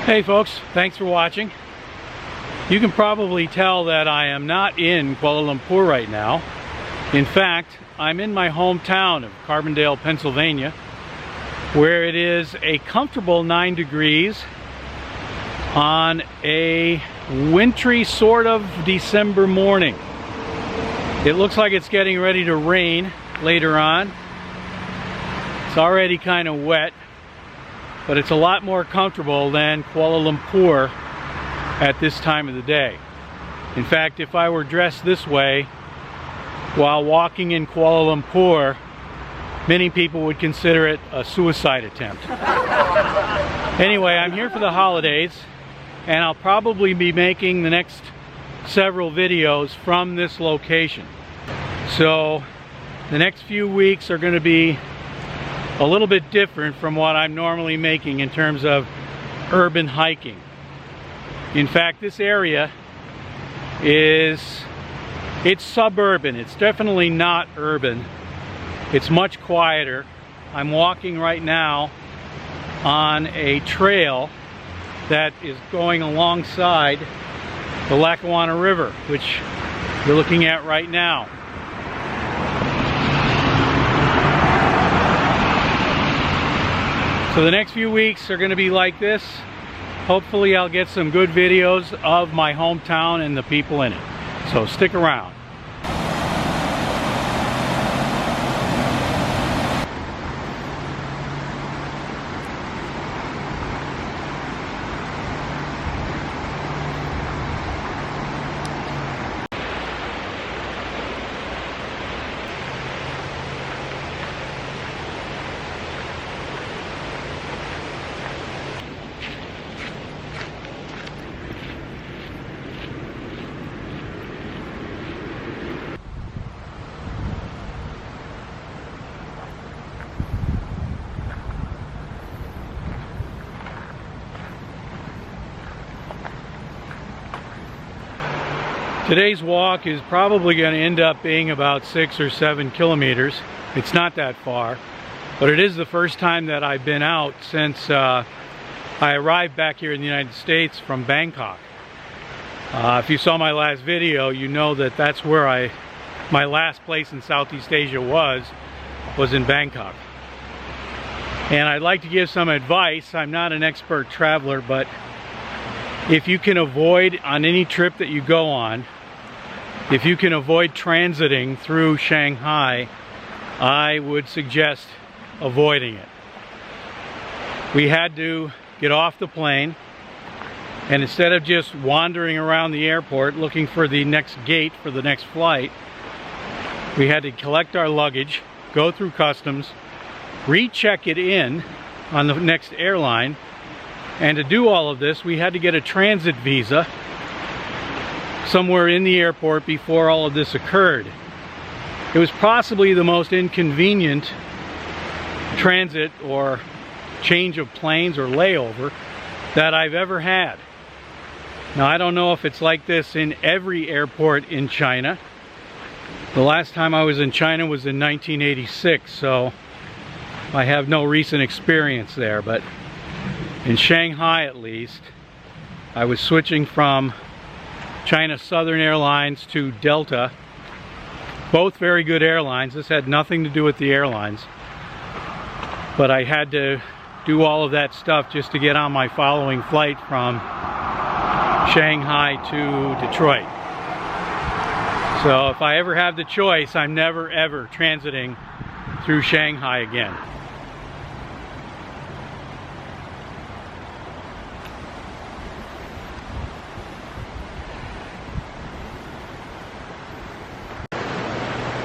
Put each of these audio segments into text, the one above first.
Hey folks, thanks for watching. You can probably tell that I am not in Kuala Lumpur right now. In fact, I'm in my hometown of Carbondale, Pennsylvania, where it is a comfortable 9 degrees on a wintry sort of December morning. It looks like it's getting ready to rain later on. It's already kind of wet, but it's a lot more comfortable than Kuala Lumpur at this time of the day. In fact, if I were dressed this way while walking in Kuala Lumpur, many people would consider it a suicide attempt. Anyway, I'm here for the holidays, and I'll probably be making the next several videos from this location. So the next few weeks are going to be a little bit different from what I'm normally making in terms of urban hiking. In fact, this area it's suburban. It's definitely not urban. It's much quieter. I'm walking right now on a trail that is going alongside the Lackawanna River, which you're looking at right now. So the next few weeks are going to be like this. Hopefully I'll get some good videos of my hometown and the people in it. So stick around. Today's walk is probably going to end up being about 6 or 7 kilometers. It's not that far, but it is the first time that I've been out since I arrived back here in the United States from Bangkok. If you saw my last video, you know that that's where my last place in Southeast Asia was in Bangkok. And I'd like to give some advice. I'm not an expert traveler, but if you can avoid, on any trip that you go on, if you can avoid transiting through Shanghai, I would suggest avoiding it. We had to get off the plane, and instead of just wandering around the airport looking for the next gate for the next flight, we had to collect our luggage, go through customs, recheck it in on the next airline, and to do all of this, we had to get a transit visa somewhere in the airport before all of this occurred. It was possibly the most inconvenient transit or change of planes or layover that I've ever had. Now, I don't know if it's like this in every airport in China. The last time I was in China was in 1986, so I have no recent experience there, but in Shanghai at least, I was switching from China Southern Airlines to Delta. Both very good airlines. This had nothing to do with the airlines, but I had to do all of that stuff just to get on my following flight from Shanghai to Detroit. So if I ever have the choice, I'm never ever transiting through Shanghai again.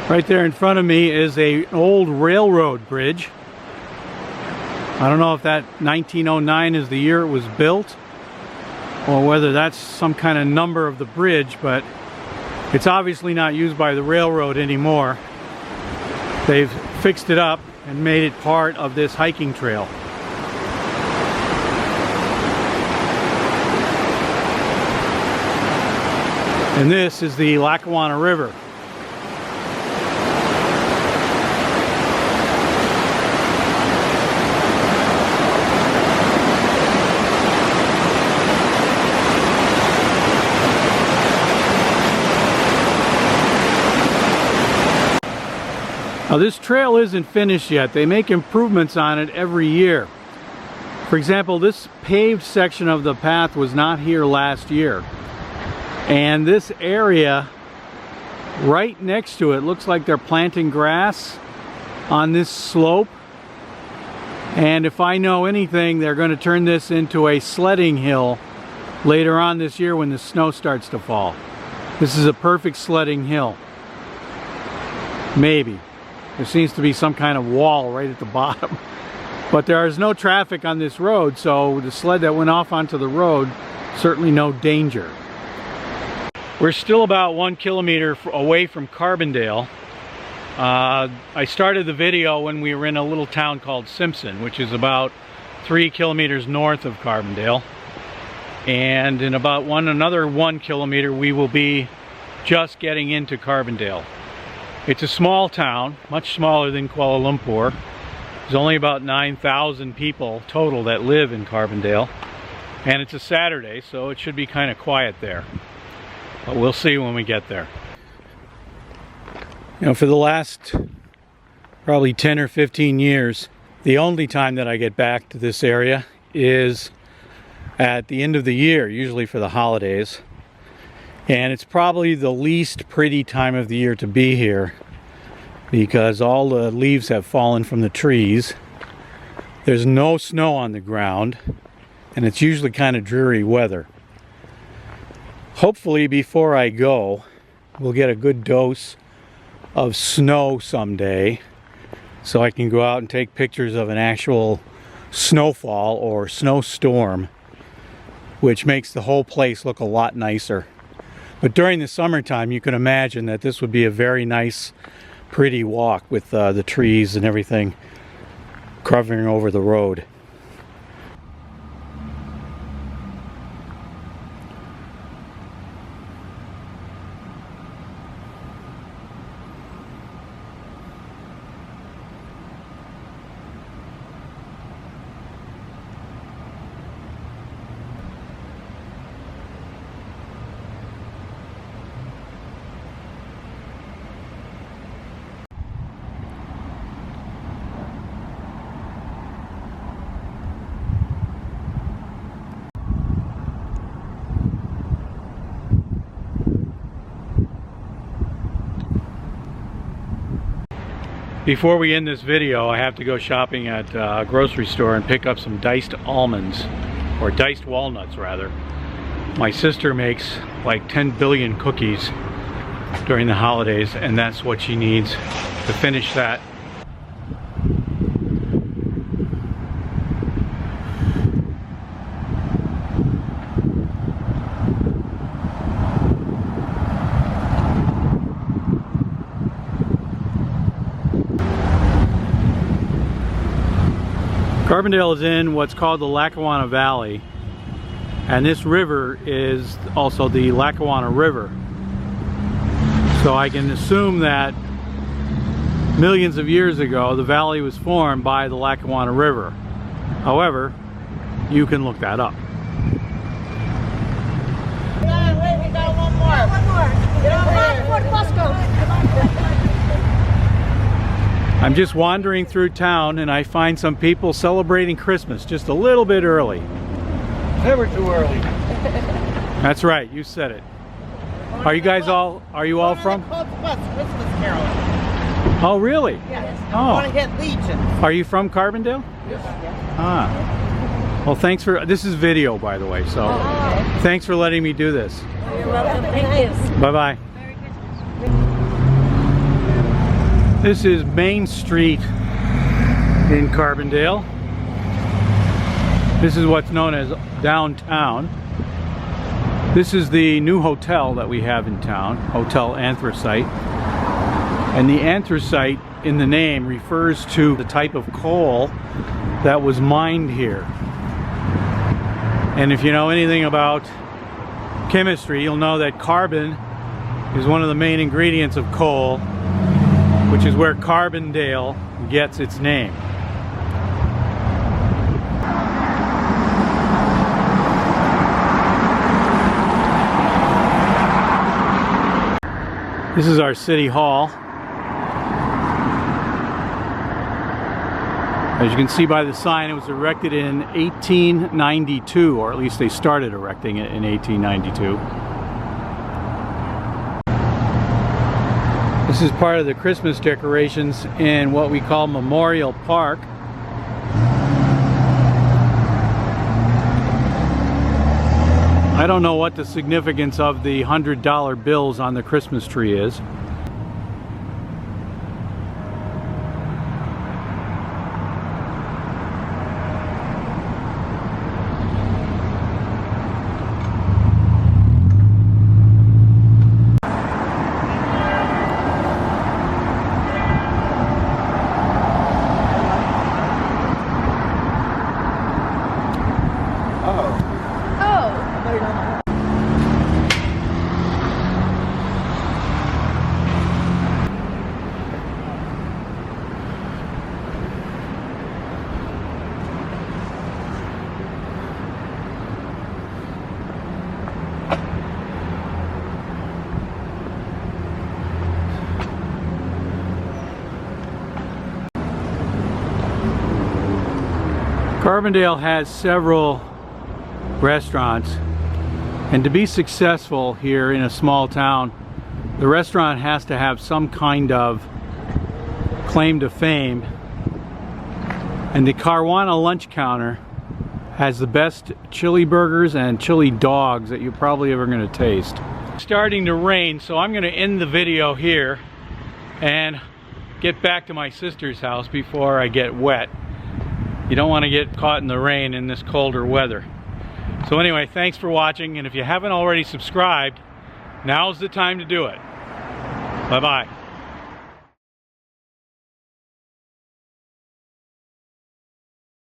Right there in front of me is an old railroad bridge. I don't know if that 1909 is the year it was built, or whether that's some kind of number of the bridge, but it's obviously not used by the railroad anymore. They've fixed it up and made it part of this hiking trail. And this is the Lackawanna River. Now this trail isn't finished yet. They make improvements on it every year. For example, this paved section of the path was not here last year. And this area right next to it looks like they're planting grass on this slope. And if I know anything, they're going to turn this into a sledding hill later on this year when the snow starts to fall. This is a perfect sledding hill. Maybe. There seems to be some kind of wall right at the bottom. But there is no traffic on this road, so the sled that went off onto the road, certainly no danger. We're still about 1 kilometer away from Carbondale. I started the video when we were in a little town called Simpson, which is about 3 kilometers north of Carbondale. And in about another 1 kilometer, we will be just getting into Carbondale. It's a small town, much smaller than Kuala Lumpur. There's only about 9,000 people total that live in Carbondale. And it's a Saturday, so it should be kind of quiet there. But we'll see when we get there. You know, for the last probably 10 or 15 years, the only time that I get back to this area is at the end of the year, usually for the holidays. And it's probably the least pretty time of the year to be here because all the leaves have fallen from the trees. There's no snow on the ground, and it's usually kind of dreary weather. Hopefully before I go, we'll get a good dose of snow someday so I can go out and take pictures of an actual snowfall or snowstorm, which makes the whole place look a lot nicer. But during the summertime, you can imagine that this would be a very nice, pretty walk with the trees and everything covering over the road. Before we end this video, I have to go shopping at a grocery store and pick up some diced almonds, or diced walnuts rather. My sister makes like 10 billion cookies during the holidays, and that's what she needs to finish that. Carbondale is in what's called the Lackawanna Valley, and this river is also the Lackawanna River. So I can assume that millions of years ago the valley was formed by the Lackawanna River. However, you can look that up. Wait, we got one more. One more. Get over here. Let's go. I'm just wandering through town and I find some people celebrating Christmas just a little bit early. Never too early. That's right, you said it. Are you all from? Christmas Carol. Oh, really? Yes. Oh. I want to hit Legion. Are you from Carbondale? Yes. Ah. Well, thanks for, this is video by the way, so thanks for letting me do this. You're welcome. Thank you. Bye-bye. This is Main Street in Carbondale. This is what's known as downtown. This is the new hotel that we have in town, Hotel Anthracite. And the anthracite in the name refers to the type of coal that was mined here. And if you know anything about chemistry, you'll know that carbon is one of the main ingredients of coal, which is where Carbondale gets its name. This is our city hall. As you can see by the sign, it was erected in 1892, or at least they started erecting it in 1892. This is part of the Christmas decorations in what we call Memorial Park. I don't know what the significance of the $100 bills on the Christmas tree is. Carbondale has several restaurants, and to be successful here in a small town, the restaurant has to have some kind of claim to fame, and the Lackawanna lunch counter has the best chili burgers and chili dogs that you're probably ever going to taste. It's starting to rain, so I'm going to end the video here and get back to my sister's house before I get wet. You don't want to get caught in the rain in this colder weather. So anyway, thanks for watching, and if you haven't already subscribed, now's the time to do it. Bye-bye.